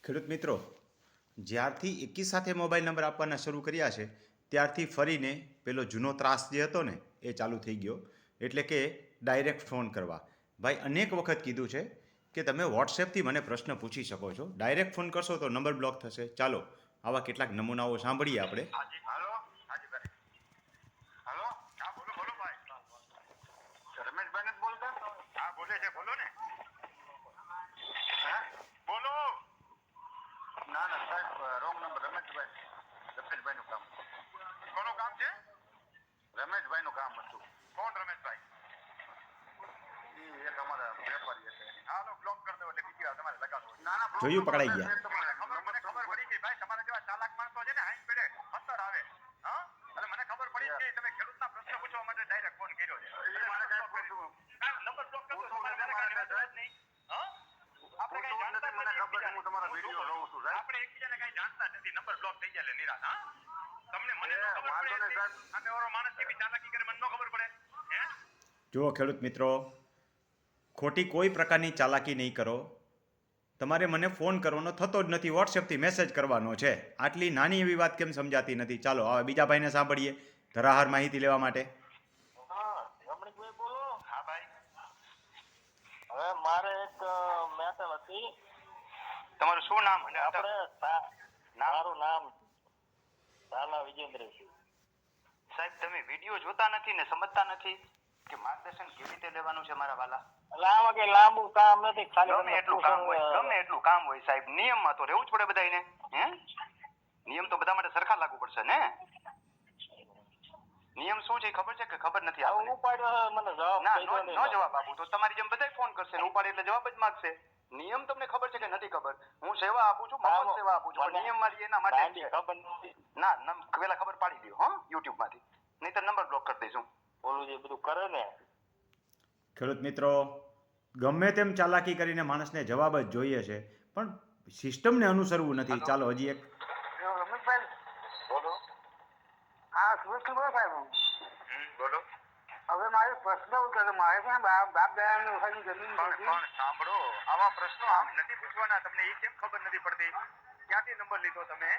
ખેડૂત મિત્રો, જ્યારથી એકી સાથે મોબાઈલ નંબર આપવાના શરૂ કર્યા છે ત્યારથી ફરીને પેલો જૂનો ત્રાસ જે હતો ને એ ચાલુ થઈ ગયો. એટલે કે ડાયરેક્ટ ફોન કરવા. ભાઈ અનેક વખત કીધું છે કે તમે વોટ્સએપથી મને પ્રશ્ન પૂછી શકો છો, ડાયરેક્ટ ફોન કરશો તો નંબર બ્લોક થશે. ચાલો આવા કેટલાક નમૂનાઓ સાંભળીએ આપણે. હાલો હાજી ભાઈ. હાલો હા બોલો બોલો ભાઈ. રમેશભાઈ નથી બોલતા? હા બોલે છે, બોલો ને. હા બોલો. ના ના સાહેબ, રોંગ નંબર. રમેશભાઈ નું કામ. કોનું કામ છે? રમેશભાઈ નું કામ હતું. કોણ રમેશભાઈ? એ એક અમારા વેપારી છે. હાલો બ્લોક કરી દો એટલે બીજી વાર તમારે લગાડો. ના ના જોયું, પકડાઈ ગયા. મને ખબર પડી ગઈ ભાઈ, તમારા જેવા ચાલાક માણસો છે ને હાઈ પેડે અંતર આવે. હા એટલે મને ખબર પડી કે તમે ખેડૂતના પ્રશ્ન પૂછવા માટે ડાયરેક્ટ ફોન કર્યો છે. નંબર બ્લોક કરી દો. નહીં હા આપણે કઈ જાણતા મને ખબર છે, હું તમારા વિડિયો જોઉં છું સાહેબ. આપણે એકબીજાને કઈ જાણતા નથી, નંબર બ્લોક થઈ જાય નિરાશ. હા તમને મને ખબર પડે સાહેબ, અમે ઓરો માણસ કેવી ચાલાકી કરે મને ન ખબર પડે. હે જુઓ ખેડૂત મિત્રો, ખોટી કોઈ પ્રકારની ચાલાકી નહીં કરો. તમારે મને ફોન કરવાનો થતો જ નથી, વોટ્સએપથી મેસેજ કરવાનો છે. આટલી નાની એવી વાત કેમ સમજાતી નથી? ચાલો હવે બીજા ભાઈને સાંભળીએ ધરાહાર માહિતી લેવા માટે. હા ભાઈ. હવે મારે એક મેટર હતી. તમારું શું નામ? અને મારું નામ ઝાલા વિજેન્દ્રસિંહ. સાહેબ તમે વિડીયો જોતા નથી ને સમજતા નથી કે માર્ગદર્શન કેવી રીતે લેવાનું છે મારા વાલા? એટલે આમાં કઈ લાંબુ કામ નથી, ખાલી ગમે એટલું કામ હોય સાહેબ, નિયમમાં તો રહેવું જ પડે બધાને. હે નિયમ તો બધા માટે સરખા લાગુ પડશે ને. નિયમ શું છે ખબર છે કે ખબર નથી? હું ઉપાડ્યો મને જવાબ ના નો જવાબ આપું તો તમારી જેમ બધાય ફોન કરશે ને ઉપાડે એટલે જવાબ જ માંગશે. નિયમ તમને ખબર છે કે નથી ખબર? હું સેવા આપું છું, મફત સેવા આપું છું, પણ નિયમ મારી એના માટે છે. ખબર નથી. ના પેલા ખબર પાડી લ્યો હા યુટ્યુબ માંથી, નહીતર નંબર બ્લોક કરી દઈશું. ઓલું જે બધું કરે ને. ખેડૂત મિત્રો, ગમે તેમ ચાલાકી કરીને માણસને જવાબ જ જોઈએ છે, પણ સિસ્ટમને અનુસરવું નથી. ચાલો હજી એક. રમેશભાઈ બોલો. હા સુરેશ બોલો સાહેબ. બોલો. હવે મારે પ્રશ્ન ઉઠે મારે છે ને બાપ દાદાની વખતની જમીન પણ સાંભળો, આવા પ્રશ્નો આમ નથી પૂછવાના. તમને એ કેમ ખબર નથી પડતી? ક્યાંથી નંબર લીધો તમે?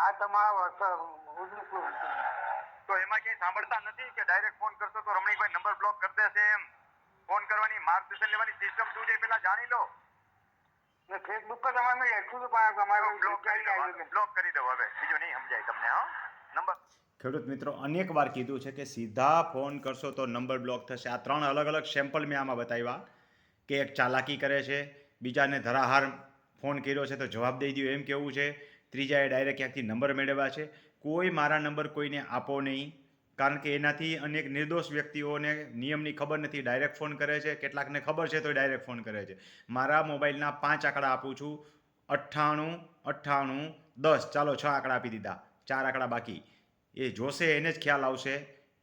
આ તમારા તો એમાં ક્યાંય સાંભળતા નથી કે ડાયરેક્ટ ફોન કરશો તો રમણીકભાઈ નંબર બ્લોક કરી દેશે? એમ ફોન કરવાની માર્ગદર્શન લેવાની સિસ્ટમ શું છે પેલા જાણી લો. ફેસબુક પર તમારે મેં લખ્યું હતું પણ તમારે બ્લોક કરી દો હવે, બીજું નહીં સમજાય તમને. હા નંબર. ખેડૂત મિત્રો, અનેક વાર કીધું છે કે સીધા ફોન કરશો તો નંબર બ્લોક થશે. આ 3 અલગ અલગ સેમ્પલ મેં આમાં બતાવ્યા કે એક ચાલાકી કરે છે, બીજાને ધરાહાર ફોન કર્યો છે તો જવાબ દઈ દો એમ કેવું છે, ત્રીજાએ ડાયરેક્ટ ક્યાંકથી નંબર મેળવ્યા છે. કોઈ મારા નંબર કોઈને આપો નહીં, કારણ કે એનાથી અનેક નિર્દોષ વ્યક્તિઓને નિયમની ખબર નથી, ડાયરેક્ટ ફોન કરે છે. કેટલાકને ખબર છે તો ડાયરેક્ટ ફોન કરે છે. મારા મોબાઈલના 5 આંકડા આપું છું: 98 98 10. ચાલો 6 આંકડા આપી દીધા, 4 આંકડા બાકી. એ જોશે એને જ ખ્યાલ આવશે,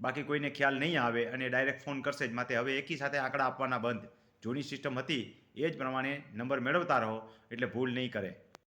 બાકી કોઈને ખ્યાલ નહીં આવે અને ડાયરેક્ટ ફોન કરશે જ. માટે હવે એકી સાથે આંકડા આપવાના બંધ. જૂની સિસ્ટમ હતી એ જ પ્રમાણે નંબર મેળવતા રહો એટલે ભૂલ નહીં કરે.